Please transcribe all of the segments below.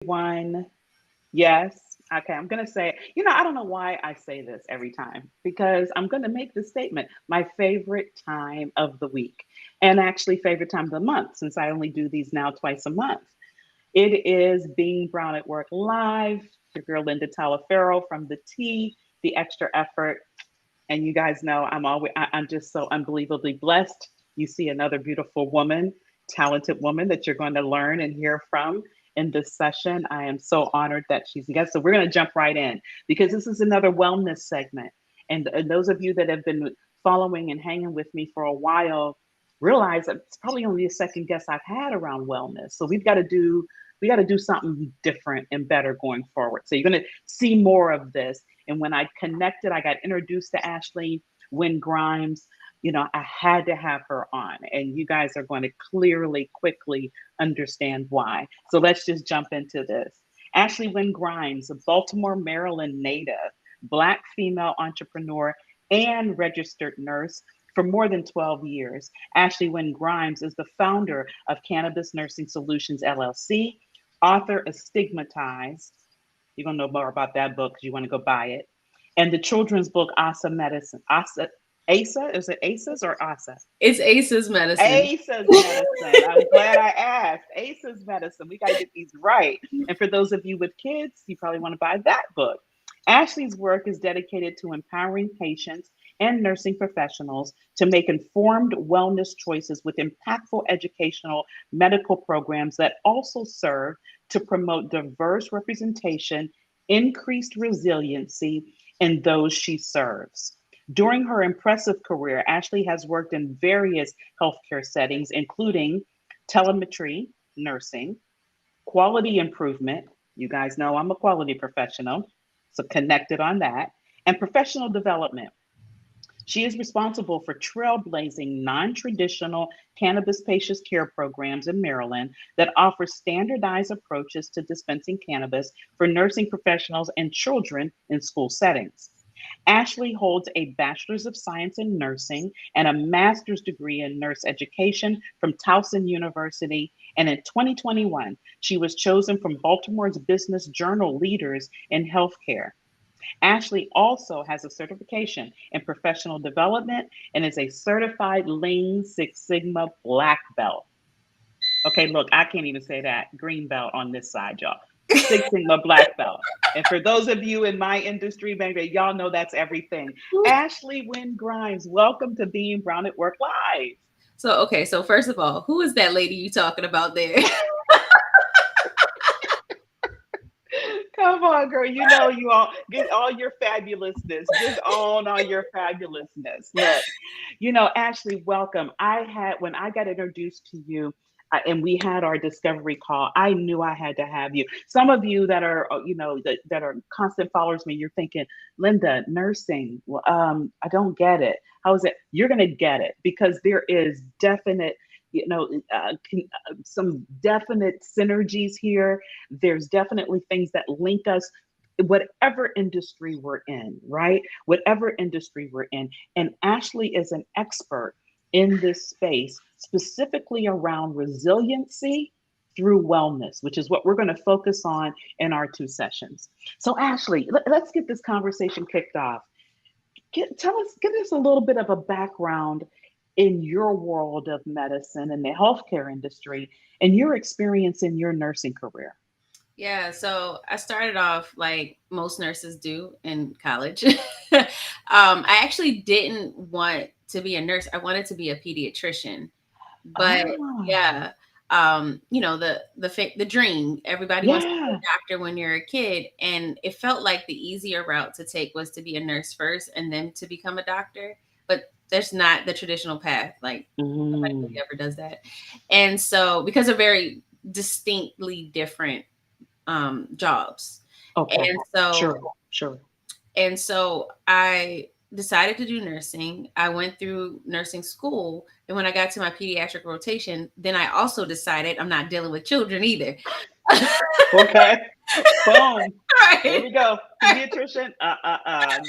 One, yes. Okay, I'm going to say, I don't know why I say this every time because I'm going to make this statement my favorite time of the week and actually favorite time of the month since I only do these now twice a month. It is Being Brown at Work Live, your girl Linda Talaferro from the T, the extra effort. And you guys know I'm just so unbelievably blessed. You see another beautiful woman, talented woman that you're going to learn and hear from in this session. I am so honored that she's a guest. So we're going to jump right in because this is another wellness segment. And those of you that have been following and hanging with me for a while realize that it's probably only the second guest I've had around wellness. So we got to do something different and better going forward. So you're going to see more of this. And when I got introduced to Ashley Wynn-Grimes. I had to have her on, and you guys are going to clearly, quickly understand why. So let's just jump into this. Ashley Wynn-Grimes, a Baltimore, Maryland native, Black female entrepreneur, and registered nurse for more than 12 years. Ashley Wynn-Grimes is the founder of Cannabis Nursing Solutions, LLC, author of Stigmatized. You're going to know more about that book because you want to go buy it. And the children's book, Asa Medicine. Asa? Is it ASA's or Asa? It's Ace's medicine. ASA's medicine. I'm glad I asked. ASA's medicine. We got to get these right. And for those of you with kids, you probably want to buy that book. Ashley's work is dedicated to empowering patients and nursing professionals to make informed wellness choices with impactful educational medical programs that also serve to promote diverse representation, increased resiliency in those she serves. During her impressive career, Ashley has worked in various healthcare settings, including telemetry, nursing, quality improvement. You guys know I'm a quality professional, so connected on that, and professional development. She is responsible for trailblazing non traditional cannabis patient care programs in Maryland that offer standardized approaches to dispensing cannabis for nursing professionals and children in school settings. Ashley holds a Bachelor's of Science in Nursing and a Master's degree in Nurse Education from Towson University. And in 2021, she was chosen from Baltimore's Business Journal Leaders in Healthcare. Ashley also has a certification in professional development and is a certified Lean Six Sigma Black Belt. Okay, look, I can't even say that. Green belt on this side, y'all. Six Sigma Black Belt. And for those of you in my industry, maybe y'all know that's everything. Ashley Wynn-Grimes, welcome to Being Brown at Work Live. So first of all, who is that lady you talking about there? Come on, girl. You know you all get all your fabulousness. Just own all your fabulousness. Look, Ashley, welcome. When I got introduced to you, and we had our discovery call, I knew I had to have you. Some of you that are, that are constant followers of me, you're thinking, Linda, nursing. Well, I don't get it. How is it? You're gonna get it because there is definite some definite synergies here. There's definitely things that link us, whatever industry we're in, right? Whatever industry we're in. And Ashley is an expert in this space, specifically around resiliency through wellness, which is what we're going to focus on in our two sessions. So, Ashley, let's get this conversation kicked off. Give us a little bit of a background in your world of medicine and the healthcare industry and your experience in your nursing career. Yeah, so I started off like most nurses do in college. I actually didn't want to be a nurse. I wanted to be a pediatrician. But Oh, yeah, the dream. Everybody wants to be yeah. a doctor when you're a kid, and it felt like the easier route to take was to be a nurse first and then to become a doctor. But there's not the traditional path. Like nobody really Mm, ever does that. And so because they're very distinctly different jobs. okay. And so Sure. Sure. I decided to do nursing. I went through nursing school. And when I got to my pediatric rotation, then I also decided I'm not dealing with children either. Okay. Boom. There Right. we go. Pediatrician.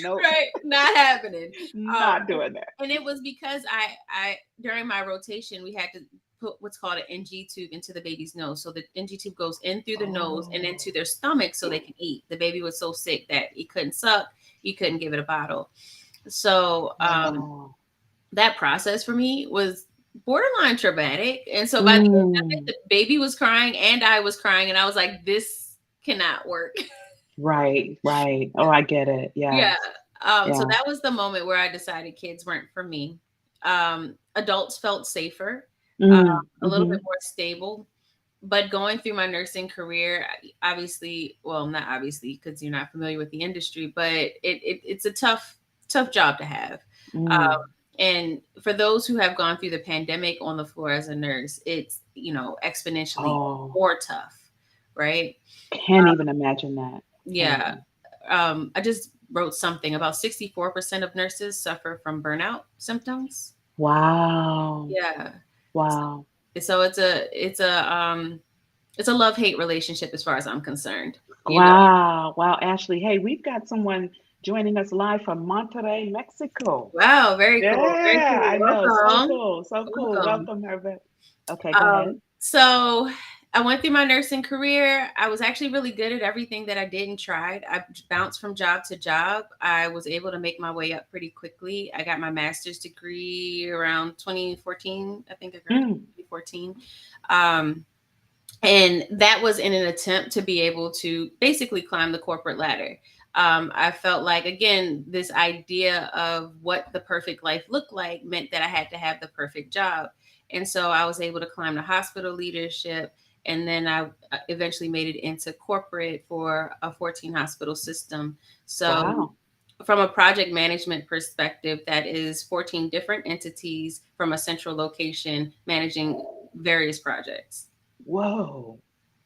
Nope. Right. Not happening. Not And, doing that. and it was because I during my rotation, we had to put what's called an NG tube into the baby's nose. So the NG tube goes in through the nose and into Oh, their stomach so they can eat. The baby was so sick that he couldn't suck. You couldn't give it a bottle. So wow. that process for me was borderline traumatic. And so by the end of it, Mm, the baby was crying and I was crying. And I was like, this cannot work. right, right. Oh, I get it. Yeah. Yes. So Yeah. that was the moment where I decided kids weren't for me. Adults felt safer, Mm, a little bit mm-hmm. more stable. But going through my nursing career, obviously, well, not obviously because you're not familiar with the industry, but it's a tough job to have. Um, Mm. and for those who have gone through the pandemic on the floor as a nurse, it's, exponentially Oh, more tough, right? can't even imagine that. Can't Yeah. even. I just wrote something about 64% of nurses suffer from burnout symptoms. Wow. Yeah. Wow. So it's a love-hate relationship as far as I'm concerned. You know. Wow. Wow, Ashley. Hey, we've got someone joining us live from Monterrey, Mexico. Wow, very cool. Very Yeah, cool. I know. So Welcome. cool. So cool. Welcome. Welcome, Herbert. Okay, go ahead. So I went through my nursing career. I was actually really good at everything that I did and tried. I bounced from job to job. I was able to make my way up pretty quickly. I got my master's degree around 2014. I think I graduated Mm. in 2014. Um, and that was in an attempt to be able to basically climb the corporate ladder. I felt like, again, this idea of what the perfect life looked like meant that I had to have the perfect job. And so I was able to climb the hospital leadership. And then I eventually made it into corporate for a 14 hospital system. So, Wow. from a project management perspective, that is 14 different entities from a central location managing various projects. Whoa.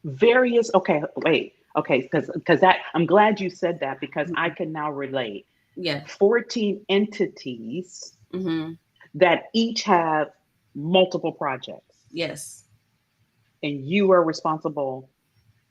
Various, okay, wait. Okay, because that I'm glad you said that because I Mhm. can now relate. Yeah. 14 entities Hmm. that each have multiple projects, Yes. and you are responsible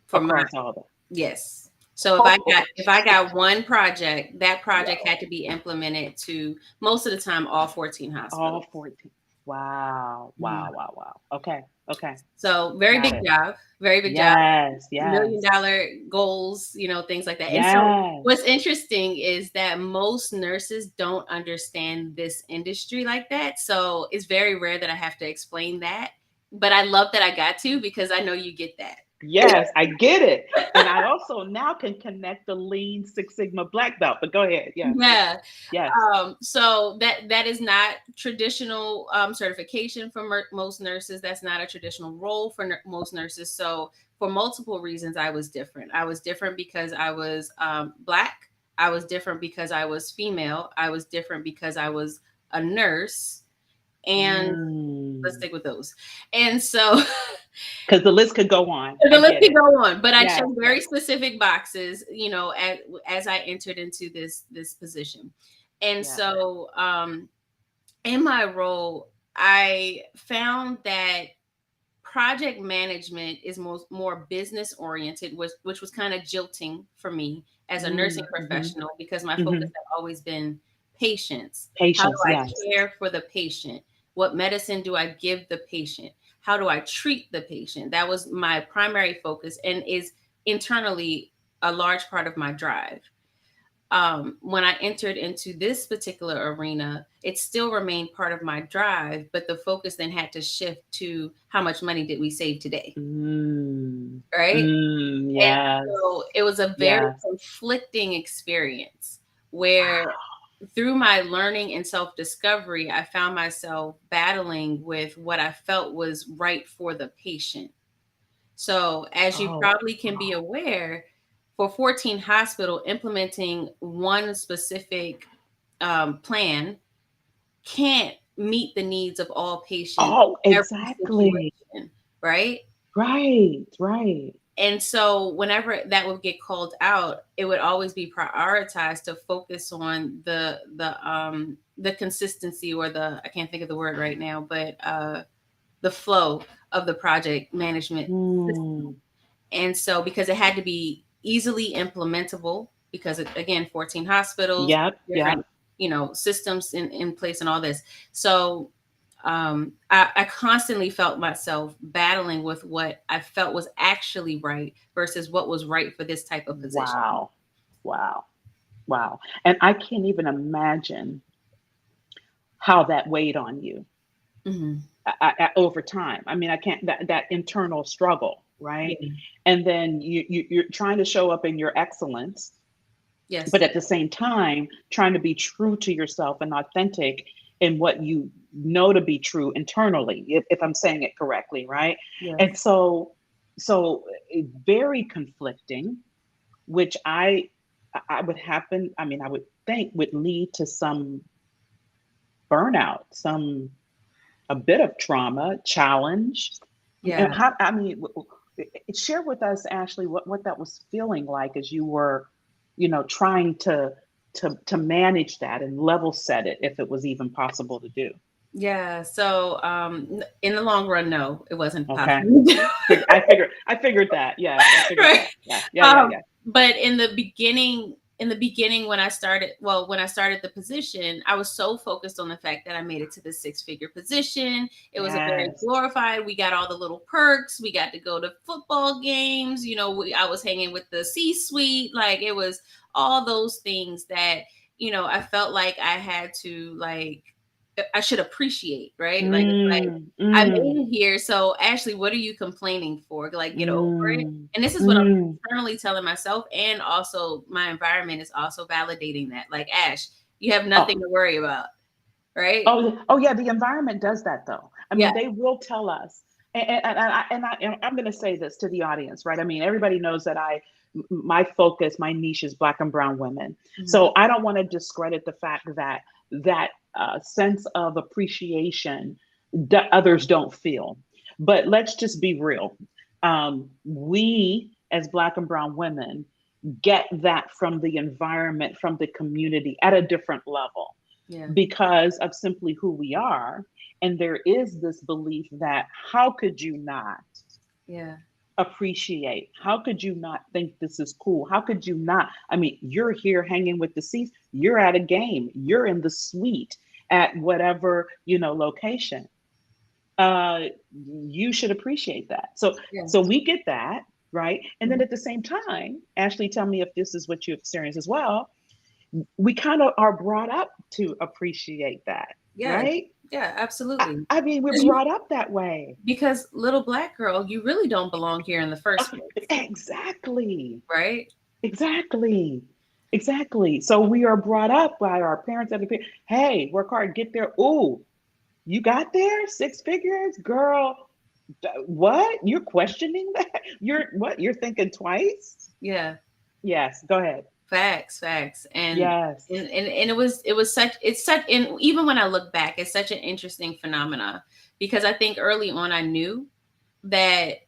For my across all of them. yes. So Oh, if I got one project, that project had to be implemented to most of the time all 14 all hospitals. 14. Wow, Mhm. wow, wow, wow. Okay, okay. So very Got big it. job, very big job. Yes, Million yes, dollar goals, things like that. And so what's yes. interesting is that most nurses don't understand this industry like that. So it's very rare that I have to explain that. But I love that I got to because I know you get that. Yes, I get it. And I also now can connect the Lean Six Sigma Black Belt. But go ahead. Yes, yes, Yeah. yes. So that is not traditional certification for most nurses. That's not a traditional role for most nurses. So for multiple reasons, I was different. I was different because I was Black. I was different because I was female. I was different because I was a nurse. And let's Mm. stick with those. And so Because the list could go on. the I list get could it. go on, but I Yes, checked yes, very specific boxes, as I entered into this position. And yes. so in my role, I found that project management is more business oriented, which was kind of jilting for me as a nursing Mm-hmm, professional because my mm-hmm. focus had always been patients. How do Patience, I yes. care for the patient? What medicine do I give the patient? How do I treat the patient? That was my primary focus and is internally a large part of my drive. When I entered into this particular arena, it still remained part of my drive, but the focus then had to shift to how much money did we save today, Mm, right? mm, And yes, so it was a very yes. conflicting experience where Wow. through my learning and self discovery, I found myself battling with what I felt was right for the patient. So, as you Oh, probably can be aware, for 14 hospital, implementing one specific plan can't meet the needs of all patients oh, in every exactly. situation, right? Right, right. And so, whenever that would get called out, it would always be prioritized to focus on the consistency or the I can't think of the word right now, but the flow of the project management system. Mm, And so, because it had to be easily implementable, because again, 14 hospitals, yep, yep. different, systems in place and all this. So, I constantly felt myself battling with what I felt was actually right versus what was right for this type of position. Wow. Wow. Wow. And I can't even imagine how that weighed on you Hmm. over time. I mean, I can't, that internal struggle, right? Yeah. And then you're trying to show up in your excellence, but Yes. at the same time, trying to be true to yourself and authentic in what you know to be true internally, if I'm saying it correctly, right? And Yes. so very conflicting, which I would happen, I mean, I would think would lead to some burnout, some a bit of trauma, challenge. And Yeah. how, I mean, share with us, Ashley, what that was feeling like as you were, trying to manage that and level set it, if it was even possible to do. Yeah. So, in the long run, no, it wasn't Okay. possible. I figured that. Yes, I figured Right. that. Yeah, yeah, yeah, yeah. But in the beginning, when I started the position, I was so focused on the fact that I made it to the six-figure position. It was a very Yes. glorified. We got all the little perks. We got to go to football games. I was hanging with the C-suite. Like, it was all those things that I felt like I had to, like, I should appreciate, right? Like, it's like Mm, I mm, made it here. So, Ashley, what are you complaining for? Like, get over it. mm, And this is what I'm mm. internally telling myself, and also my environment is also validating that. Like, Ash, you have Oh, nothing to worry about, right? oh, yeah. The environment does that, though. I Yeah. mean, they will tell us, and I'm going to say this to the audience, right? I mean, everybody knows that my focus, my niche is Black and Brown women. Mhm. So I don't want to discredit the fact that that sense of appreciation that others don't feel. But let's just be real. We, as Black and Brown women, get that from the environment, from the community at a different level Yeah. because of simply who we are. And there is this belief that how could you not Yeah. appreciate? How could you not think this is cool? How could you not? I mean, you're here hanging with the seats, you're at a game, you're in the suite at whatever, location. Uh, you should appreciate that. So Yes. we get that, right? And then Mhm. at the same time, Ashley, tell me if this is what you experience as well. We kind of are brought up to appreciate that, Yes. right? Yeah, I, absolutely. I mean, we're Because you brought up that way. because little black girl, you really don't belong here in the Uh, first place, exactly. right? Exactly. Exactly. So we are brought up by our parents and the parents. Hey, work hard, get there. Ooh, you got there? Six figures? Girl, what? You're questioning that? You're what? You're thinking twice? Yeah. Yes, go ahead. Facts, facts. And Yes. and it was such it's such and even when I look back, it's such an interesting phenomena because I think early on I knew that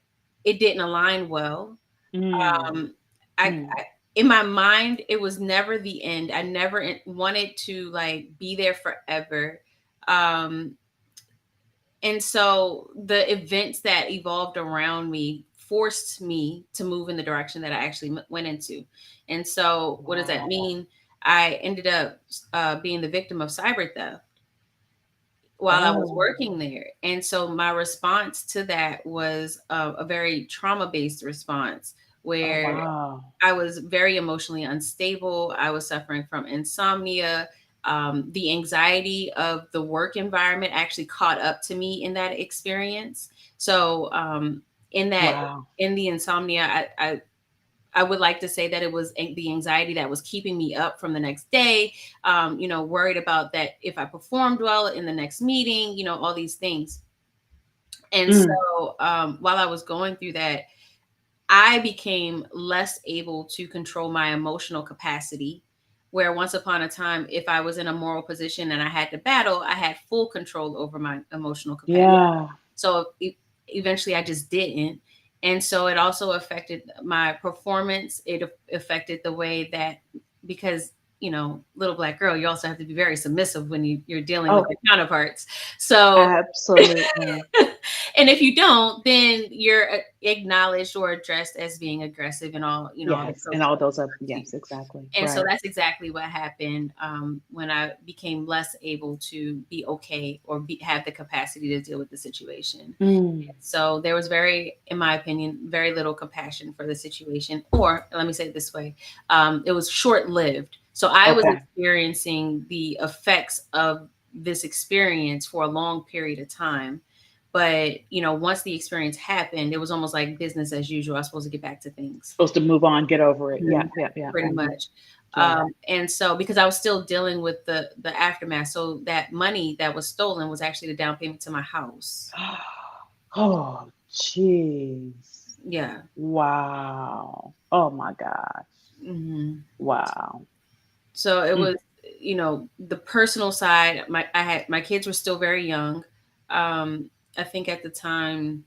it didn't align well. Mm, Um I in my mind it was never the end. I never wanted to like be there forever. Um and so the events that evolved around me forced me to move in the direction that I actually went into. And so, what does that wow. mean? I ended up being the victim of cyber theft while I was Oh, working there. And so, my response to that was a very trauma based response oh, where wow. I was very emotionally unstable. I was suffering from insomnia. The anxiety of the work environment actually caught up to me in that experience. So, in that, Wow. in the insomnia, I would like to say that it was the anxiety that was keeping me up from the next day. Worried about that if I performed well in the next meeting. All these things. And Mm, so, while I was going through that, I became less able to control my emotional capacity. Where once upon a time, if I was in a moral position and I had to battle, I had full control over my emotional capacity. yeah. So eventually I just didn't. And so it also affected my performance. It affected the way that, because little black girl, you also have to be very submissive when you're dealing with Oh, your counterparts. So, absolutely. and if you don't, then you're acknowledged or addressed as being aggressive and all the Yes. And tropes. all those other, yes, exactly. And so Right. that's exactly what happened when I became less able to be okay or have the capacity to deal with the situation. Mm, So there was in my opinion, very little compassion for the situation. Or let me say it this way, it was short lived. So I was okay. experiencing the effects of this experience for a long period of time. But, once the experience happened, it was almost like business as usual. I was supposed to get back to things. Supposed to move on, get over it. Yeah, Mhm. yeah, yeah. Pretty Hmm. much. Yeah. And so because I was still dealing with the aftermath, so that money that was stolen was actually the down payment to my house. Oh, jeez. Yeah. Wow. Oh my gosh. Hmm. Wow. So it Mm. was, the personal side. My kids were still very young. I think at the time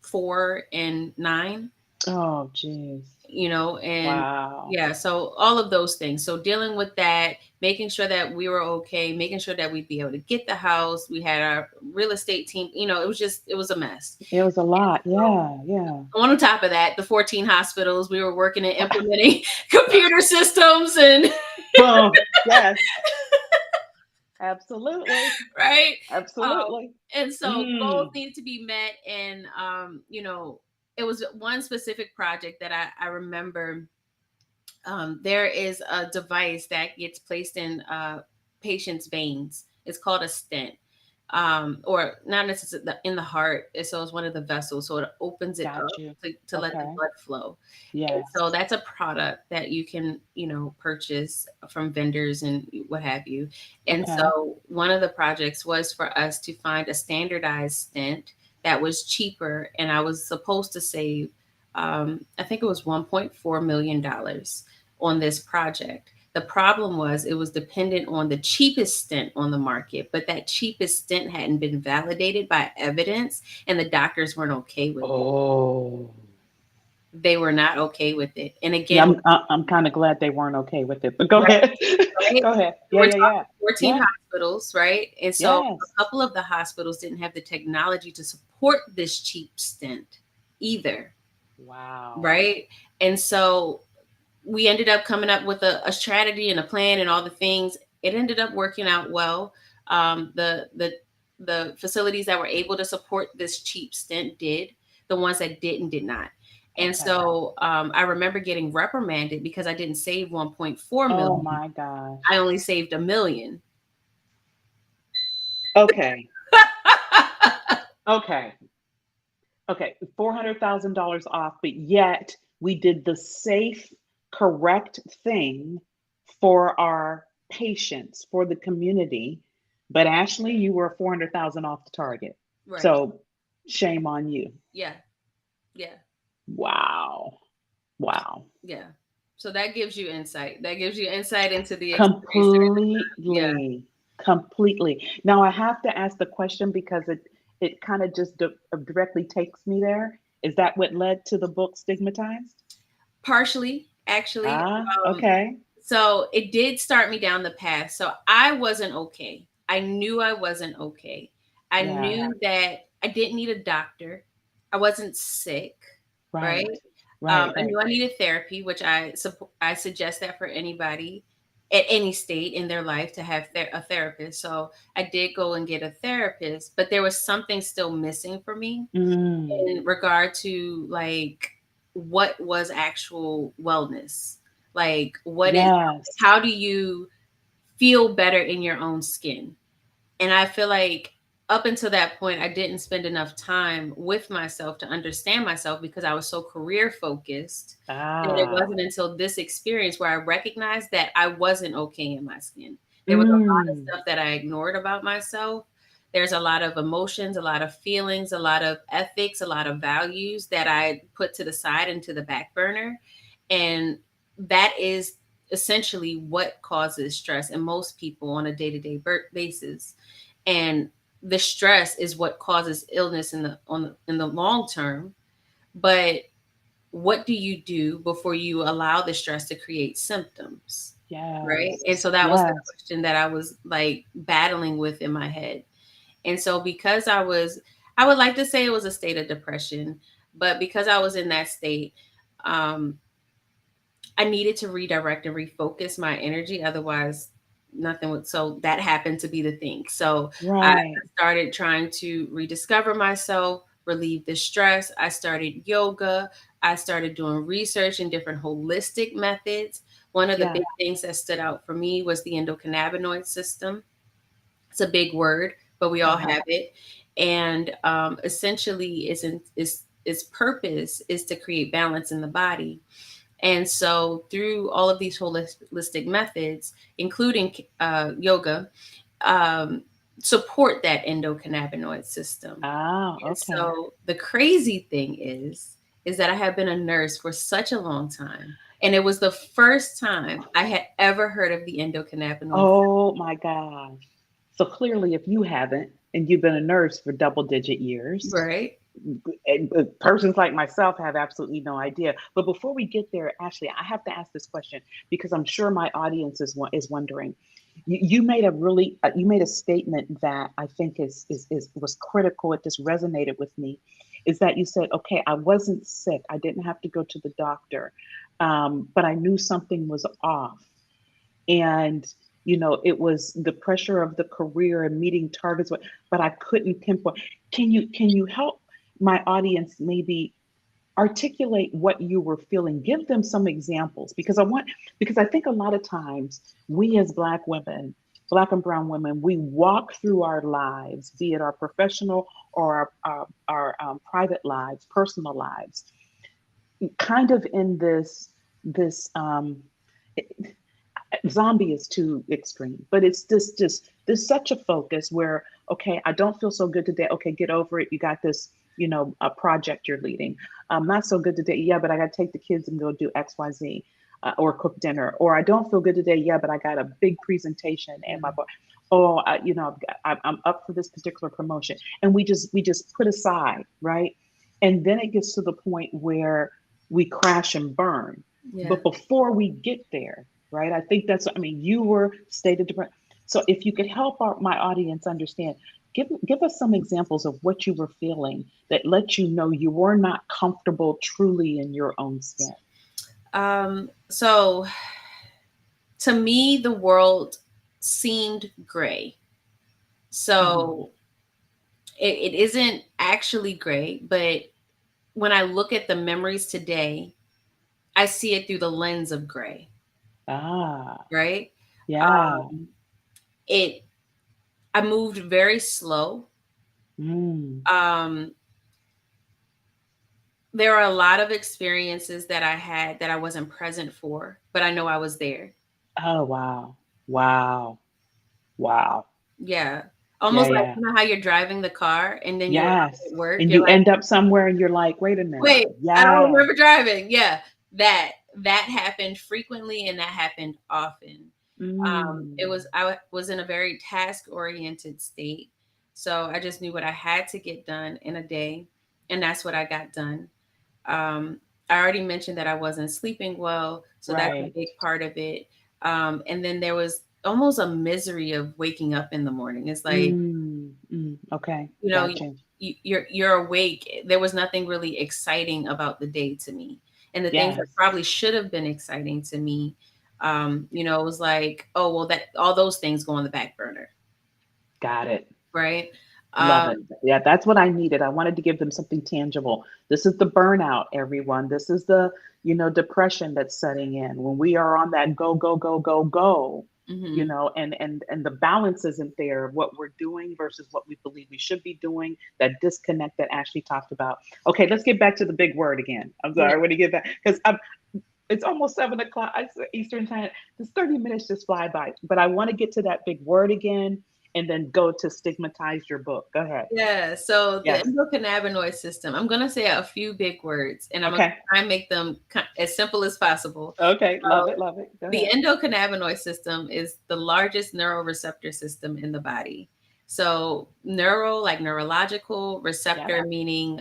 4 and 9. Oh, jeez. And Wow. yeah, so all of those things. So dealing with that, making sure that we were okay, making sure that we'd be able to get the house. We had our real estate team. It was a mess. It was a lot. So Yeah, yeah. on top of that, the 14 hospitals, we were working and implementing computer systems and Oh, yes, absolutely. right. Um, Absolutely. and so goals Mm. needed to be met. And, it was one specific project that I remember. There is a device that gets placed in patients' veins. It's called a stent, or not necessarily in the heart. So it's one of the vessels, so it opens it Got up you. to let the Okay. blood flow. And so Yes. that's a product that you can, purchase from vendors and what have you. And Okay. so one of the projects was for us to find a standardized stent that was cheaper, and I was supposed to save, I think it was $1.4 million on this project. The problem was it was dependent on the cheapest stent on the market, but that cheapest stent hadn't been validated by evidence, and the doctors weren't okay with it. Oh. They were not okay with it. And Yeah, again, I'm kind of glad they weren't okay with it. But go right, ahead. right? Go ahead. Yeah, We're yeah, talking yeah. 14 Yeah. hospitals, right? And so Yes. a couple of the hospitals didn't have the technology to support this cheap stent either, Wow. right? And so we ended up coming up with a strategy and a plan and all the things. It ended up working out well. The facilities that were able to support this cheap stint did. The ones that did not. And Okay. so I remember getting reprimanded because I didn't save 1.4 Oh million. my I gosh. only saved 1 million. Okay. Okay. Okay. $400,000 off, but yet we did the safe, correct thing for our patients, for the community. But Ashley, you were 400,000 off the target. Right. So shame on you. Yeah. Yeah. Wow. Wow. Yeah. So that gives you insight. That gives you insight into the experience during the time. Yeah. Completely. Completely. Now I have to ask the question because it kind of just directly takes me there. Is that what led to the book Stigmatized? Partially, actually. Ah, Um, okay. so it did start me down the path. So I wasn't okay. I knew I wasn't okay. I Yeah. knew that I didn't need a doctor. I wasn't sick, right? Right. Right. I Right. knew I needed therapy, which I suggest that for anybody at any state in their life to have a therapist. So I did go and get a therapist, but there was something still missing for me Mm. in regard to like what was actual wellness, like Yes. how do you feel better in your own skin. And I feel like up until that point I didn't spend enough time with myself to understand myself because I was so career focused that it Ah. wasn't until this experience where I recognized that I wasn't okay in my skin. There was a lot of Mm. stuff that I ignored about myself. There's a lot of emotions, a lot of feelings, a lot of ethics, a lot of values that I put to the side and to the back burner. And that is essentially what causes stress in most people on a day-to-day basis. And the stress is what causes illness in the long term. But what do you do before you allow the stress to create symptoms? right? Yes. And so that was the Yes. question that I was like battling with in my head. And so because I would like to say it was a state of depression, but because I was in that state, um, I needed to redirect and refocus my energy. Otherwise, nothing would. So that happened to be the thing. So I Right. started trying to rediscover myself, relieve the stress. I started yoga. I started doing research in different holistic methods. One of the Yeah. big things that stood out for me was the endocannabinoid system. It's a big word, but we all Uh-huh. have it. And essentially, its purpose is to create balance in the body. And so, through all of these holistic methods, including yoga, um, support that endocannabinoid system. Ah, And okay. so, the crazy thing is that I have been a nurse for such a long time, and it was the first time I had ever heard of the endocannabinoid. Oh my gosh. So clearly, if you haven't, and you've been a nurse for double-digit years, Right? and persons like myself have absolutely no idea. But before we get there, Ashley, I have to ask this question because I'm sure my audience is wondering. You made a really you made a statement that I think is was critical. It just resonated with me. Is that you said, okay, I wasn't sick. I didn't have to go to the doctor, but I knew something was off, and it was the pressure of the career and meeting targets, but I couldn't pinpoint. Can you help my audience maybe articulate what you were feeling? Give them some examples, because I think a lot of times we as Black women, Black and brown women, we walk through our lives, be it our professional or our private lives, personal lives, kind of in this zombie is too extreme, but it's just there's such a focus where, okay, I don't feel so good today. Okay, get over it. You got this, a project you're leading. Not so good today. Yeah, but I got to take the kids and go do XYZ, or cook dinner. Or I don't feel good today. Yeah, but I got a big presentation and my Mm. boy. Oh, I'm up for this particular promotion, and we just put aside, right? And then it gets to the point where we crash and burn. Yeah. But before we get there, right? I think I mean, you were stated different. So if you could help my audience understand, give us some examples of what you were feeling that let you know you were not comfortable truly in your own skin. So to me, the world seemed gray. Hmm. So it isn't actually gray, but when I look at the memories today, I see it through the lens of gray, Ah, right? yeah. Um, it I moved very slow. Mm. Um, there are a lot of experiences that I had that I wasn't present for, but I know I was there. Oh, wow. Wow. Wow. Yeah. Yeah, Almost like, yeah. you know how you're driving the car and then you're out Yes. at work, And you're you like, end up somewhere and you're like, wait a minute. wait, I don't Yeah. remember driving. Yeah. That happened frequently and that happened often. It Mm. was I was in a very task oriented state. So I just knew what I had to get done in a day, and that's what I got done. Um, I already mentioned that I wasn't sleeping well, so that's a Right. big part of it. And then there was almost a misery of waking up in the morning. It's like, Mm. Mm. Okay. you know, Gotcha. you're awake. There was nothing really exciting about the day to me, and the things that Yes. probably should have been exciting to me, it was like, oh well, that all those things go on the back burner, Got it. right? Love it. Um, Yeah, that's what I needed. I wanted to give them something tangible. This is the burnout, everyone. This is the, depression that's setting in when we are on that go, go, go, go, go, mhm. and the balance isn't there of what we're doing versus what we believe we should be doing, that disconnect that Ashley talked about. Okay, let's get back to the big word again. I'm Yeah. sorry, I want to get back because it's almost 7 o'clock Eastern time. This 30 minutes just fly by. But I want to get to that big word again and then go to stigmatize your book. Go ahead. Yeah, so the Yes. endocannabinoid system, I'm gonna say a few big words, and I'm gonna Okay. try and make them as simple as possible. Okay. Love So, it. Love it. Go the ahead. endocannabinoid system is the largest neuroreceptor system in the body. So, neuro, like neurological, Yep. receptor, meaning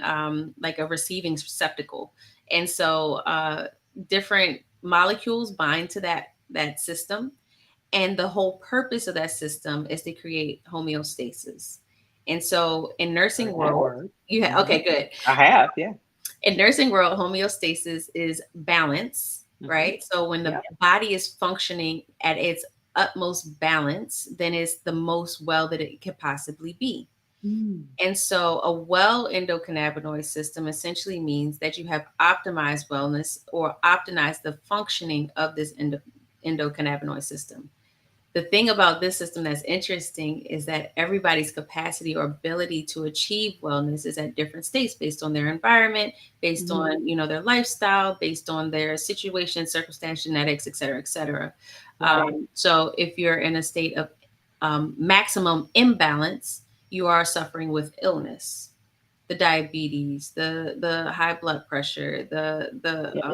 like a receiving receptacle. And so, different molecules bind to that system. And the whole purpose of that system is to create homeostasis. And so in nursing Heard that world, word. okay, good. I have, yeah. In nursing world, homeostasis is balance, Hmm. right? So when the Yep. body is functioning at its utmost balance, then it's the most well that it could possibly be. Mm. And so a well endocannabinoid system essentially means that you have optimized wellness or optimized the functioning of this endocannabinoid system. The thing about this system that's interesting is that everybody's capacity or ability to achieve wellness is at different states based on their environment, based Hmm. on their lifestyle, based on their situation, circumstance, genetics, et cetera, et cetera. Right. So if you're in a state of maximum imbalance, you are suffering with illness, the diabetes, the high blood pressure, the Yeah.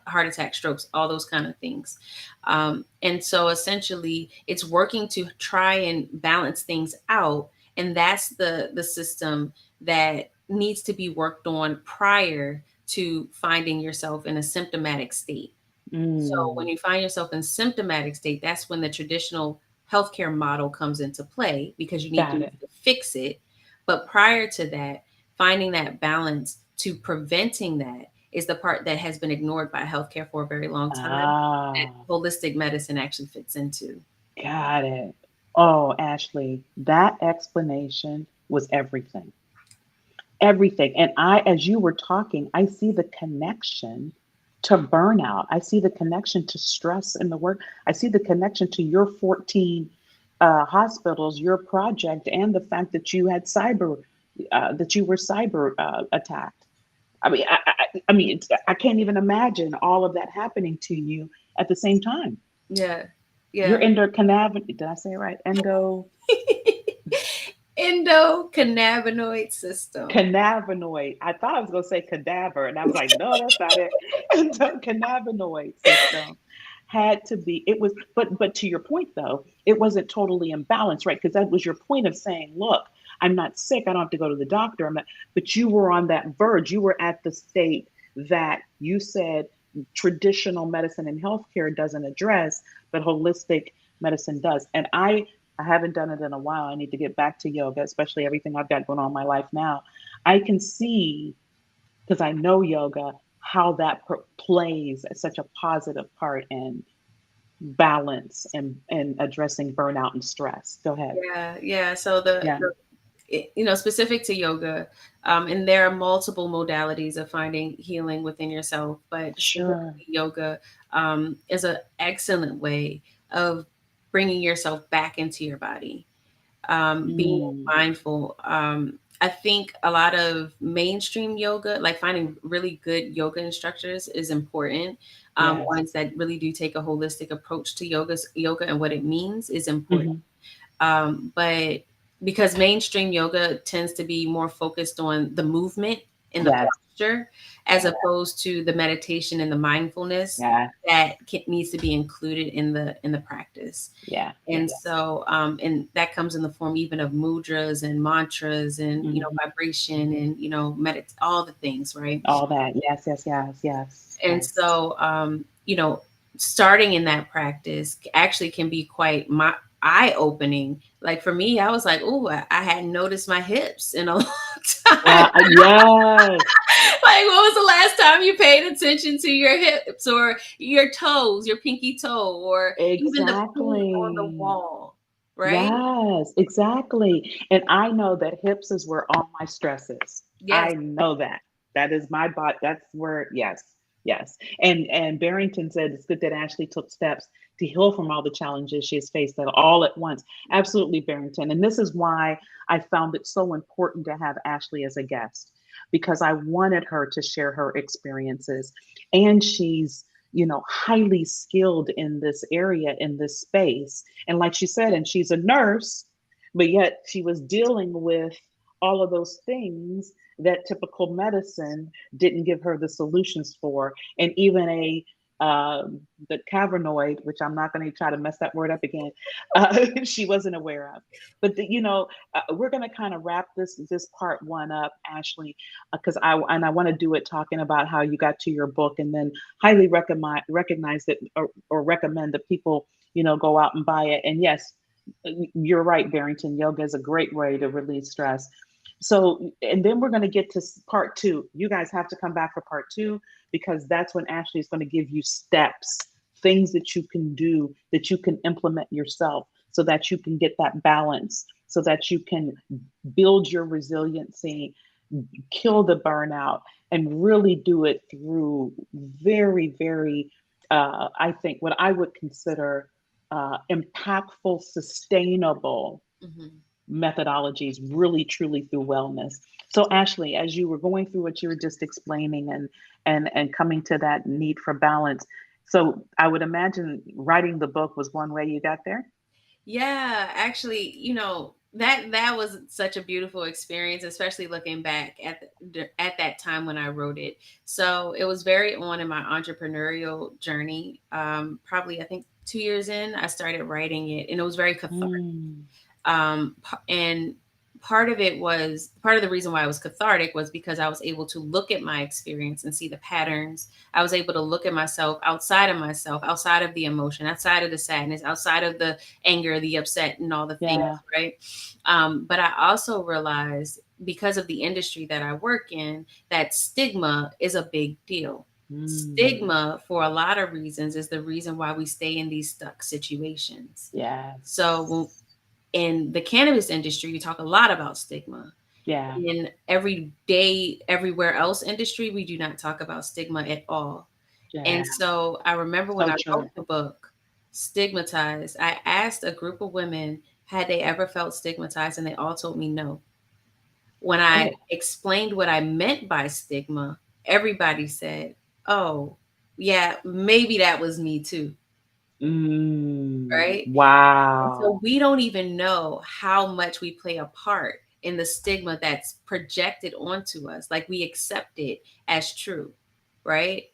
heart attack, strokes, all those kind of things. And so essentially, it's working to try and balance things out, and that's the system that needs to be worked on prior to finding yourself in a symptomatic state. So when Mm. you find yourself in symptomatic state, that's when the traditional healthcare model comes into play because you need Got to it. fix it. But prior to that, finding that balance to preventing that is the part that has been ignored by healthcare for a very long time that Ah, holistic medicine actually fits into. got it. Oh, Ashley, that explanation was everything. Everything. And as you were talking, I see the connection to burnout. I see the connection to stress in the work. I see the connection to your 14 hospitals, your project, and the fact that you had that you were cyber attacked. I mean, I can't even imagine all of that happening to you at the same time. Yeah. You're Yeah. endocannabinoid. Did I say it right? Endocannabinoid system. Endocannabinoid. I thought I was going to say cadaver, and I was like, no, that's not it. Endocannabinoid system had to be. It was, but to your point though, it wasn't totally imbalanced, right? Because that was your point of saying, look, I'm not sick. I don't have to go to the doctor. I'm not. But you were on that verge. You were at the state that you said traditional medicine and healthcare doesn't address, but holistic medicine does. And I haven't done it in a while. I need to get back to yoga, especially everything I've got going on in my life now. I can see, because I know yoga, how that plays such a positive part in balance and addressing burnout and stress. Go ahead. Yeah, yeah. So Yeah, specific to yoga, and there are multiple modalities of finding healing within yourself, but sure. specifically yoga is an excellent way of bringing yourself back into your body, being Mm, mindful. I think a lot of mainstream yoga, like finding really good yoga instructors, is important. yes. Ones that really do take a holistic approach to yoga and what it means is important. Hmm. But because mainstream yoga tends to be more focused on the movement and the Yes. posture, as Yes. opposed to the meditation and the mindfulness Yeah. that needs to be included in the practice. Yeah. Yeah. And so, and that comes in the form even of mudras and mantras and Hmm. vibration and all the things, right? All that. Yes. Yes. Yes. Yes. And Yes. so, starting in that practice actually can be quite eye opening. Like for me, I was like, oh, I hadn't noticed my hips in a long time. Wow. Yes. Like, when was the last time you paid attention to your hips or your toes, your pinky toe, or even the paint on the Exactly. wall, right? Yes, exactly. And I know that hips is where all my stress is. Yes. I know that. That is my body. That's where, yes, yes. And Barrington said it's good that Ashley took steps to heal from all the challenges she has faced all at once. Absolutely, Barrington. And this is why I found it so important to have Ashley as a guest because I wanted her to share her experiences. And she's, highly skilled in this area, in this space. And like she said, and she's a nurse, but yet she was dealing with all of those things that typical medicine didn't give her the solutions for. And even a the cavernoid, which I'm not going to try to mess that word up again, she wasn't aware of. But we're going to kind of wrap this part one up, Ashley, because I want to do it talking about how you got to your book, and then highly recognize it, or recommend that people go out and buy it. And yes, you're right, Barrington. Yoga is a great way to release stress. So, and then we're going to get to part two. You guys have to come back for part two, because that's when Ashley is going to give you steps, things that you can do, that you can implement yourself, so that you can get that balance, so that you can build your resiliency, kill the burnout, and really do it through very, very, I think, what I would consider impactful, sustainable Hmm. methodologies, really truly through wellness. So Ashley, as you were going through what you were just explaining, and coming to that need for balance, so I would imagine writing the book was one way you got there. Yeah, actually, that was such a beautiful experience, especially looking back at that time when I wrote it. So it was very on in my entrepreneurial journey. Probably I think 2 years in, I started writing it, and it was very cathartic. Mm, And part of the reason why it was cathartic was because I was able to look at my experience and see the patterns. I was able to look at myself, outside of the emotion, outside of the sadness, outside of the anger, the upset, and all the things, yeah. right? But I also realized, because of the industry that I work in, that stigma is a big deal. Mm, Stigma, for a lot of reasons, is the reason why we stay in these stuck situations. So when, yes. in the cannabis industry, we talk a lot about stigma. Yeah. In everyday, everywhere else industry, we do not talk about stigma at all. Yeah. And so I remember when So I true. wrote the book, Stigmatized, I asked a group of women, had they ever felt stigmatized, and they all told me no. When I Oh. explained what I meant by stigma, everybody said, oh, yeah, maybe that was me too. Right? And so Wow. we don't even know how much we play a part in the stigma that's projected onto us. Like, we accept it as true, right?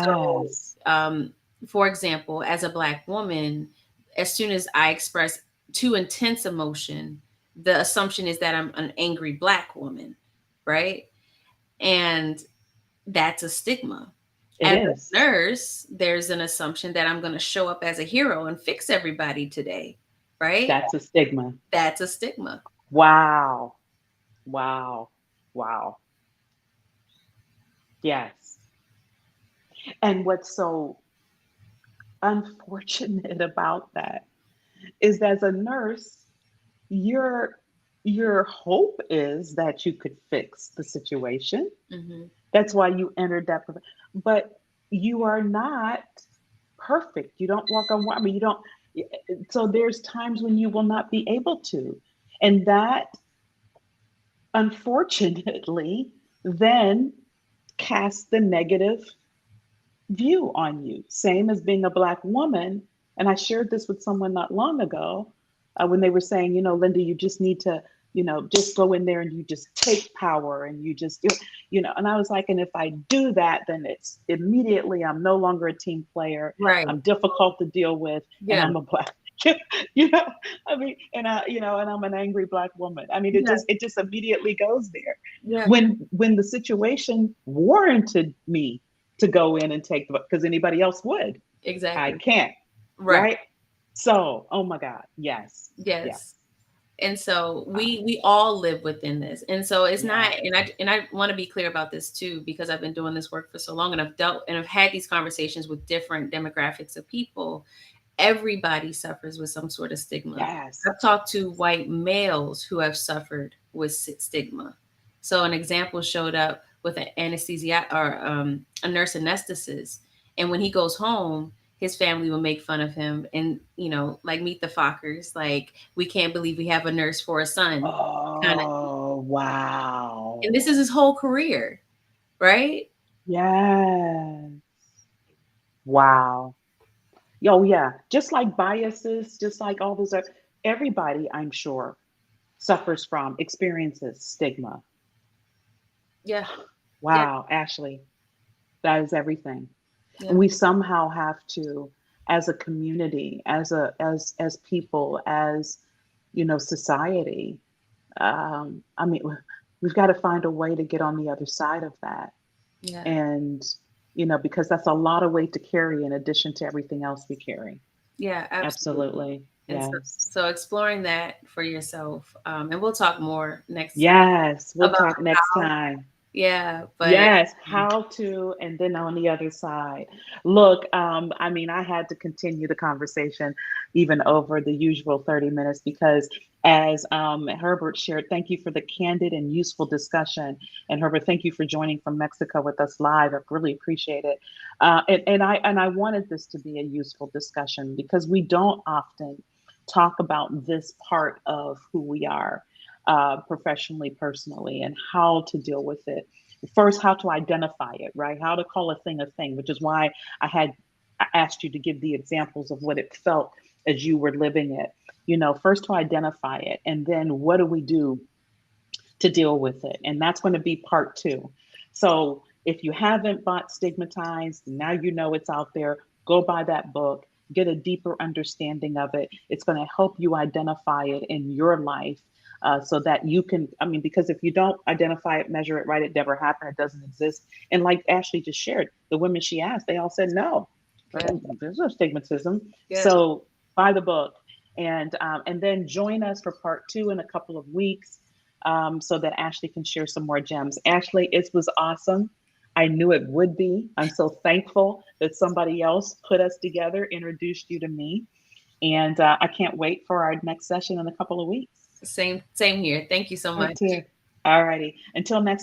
So, Yes. for example, as a Black woman, as soon as I express too intense emotion, the assumption is that I'm an angry Black woman, right? And that's a stigma. It As a is. nurse, there's an assumption that I'm going to show up as a hero and fix everybody today, right? That's a stigma. That's a stigma. Wow. Wow. Wow. Yes. And what's so unfortunate about that is, as a nurse, your your hope is that you could fix the situation. Hmm. That's why you entered that but you are not perfect. You don't walk on water. You don't. So there's times when you will not be able to, and that, unfortunately, then casts the negative view on you. Same as being a Black woman. And I shared this with someone not long ago, when they were saying, Linda, you just need to, just go in there and you just take power, and you just and I was like, and if I do that, then it's immediately I'm no longer a team player. Right. I'm difficult to deal with, and Yeah. I'm a Black. you know, I mean, and I'm an angry Black woman. I mean, it Yeah. just immediately goes there. Yeah. When the situation warranted me to go in and take the book, because anybody else would. I Exactly. can't, Right. right? So, oh my God, yes, yes, Yes. And so wow, we all live within this. And so it's not, yes, and I want to be clear about this too, because I've been doing this work for so long, and I've had these conversations with different demographics of people. Everybody suffers with some sort of stigma. yes. I've talked to white males who have suffered with stigma. So an example showed up with an anesthesia, or a nurse anesthetist, and when he goes home, his family will make fun of him, and like, meet the Fockers, like, we can't believe we have a nurse for a son, kind of. Oh, And wow, this is his whole career, right? yes, wow. Oh, yeah. Just like biases, just like all those, everybody, I'm sure, suffers from, experiences stigma. Yeah. Yeah. Wow, Ashley, that is everything. Yeah. We somehow have to, as a community, as people, as society. I mean, we've got to find a way to get on the other side of that, Yeah. and because that's a lot of weight to carry in addition to everything else we carry. Yeah, absolutely. Absolutely, And so, yes, so exploring that for yourself, and we'll talk more next time yes. We'll about talk next how. time. Yeah, but Yes, how to, and then on the other side. Look, I mean, I had to continue the conversation even over the usual 30 minutes because, as Herbert shared, thank you for the candid and useful discussion. And Herbert, thank you for joining from Mexico with us live. I really appreciate it. And I wanted this to be a useful discussion because we don't often talk about this part of who we are. Professionally, personally, and how to deal with it first, how to identify it, right? How to call a thing, which is why I asked you to give the examples of what it felt as you were living it. First to identify it, and then what do we do to deal with it? And that's going to be part two. So if you haven't bought Stigmatized, now you know it's out there. Go buy that book, get a deeper understanding of it. It's going to help you identify it in your life. So that you can, I mean, because if you don't identify it, measure it, right, it never happened, it doesn't exist. And like Ashley just shared, the women she asked, they all said no, yeah, there's no stigmatism. yeah, So buy the book, and then join us for part two in a couple of weeks, so that Ashley can share some more gems. Ashley, it was awesome. I knew it would be. I'm so thankful that somebody else put us together, introduced you to me, and I can't wait for our next session in a couple of weeks. same here. Thank you so Me much. too. All righty. Until next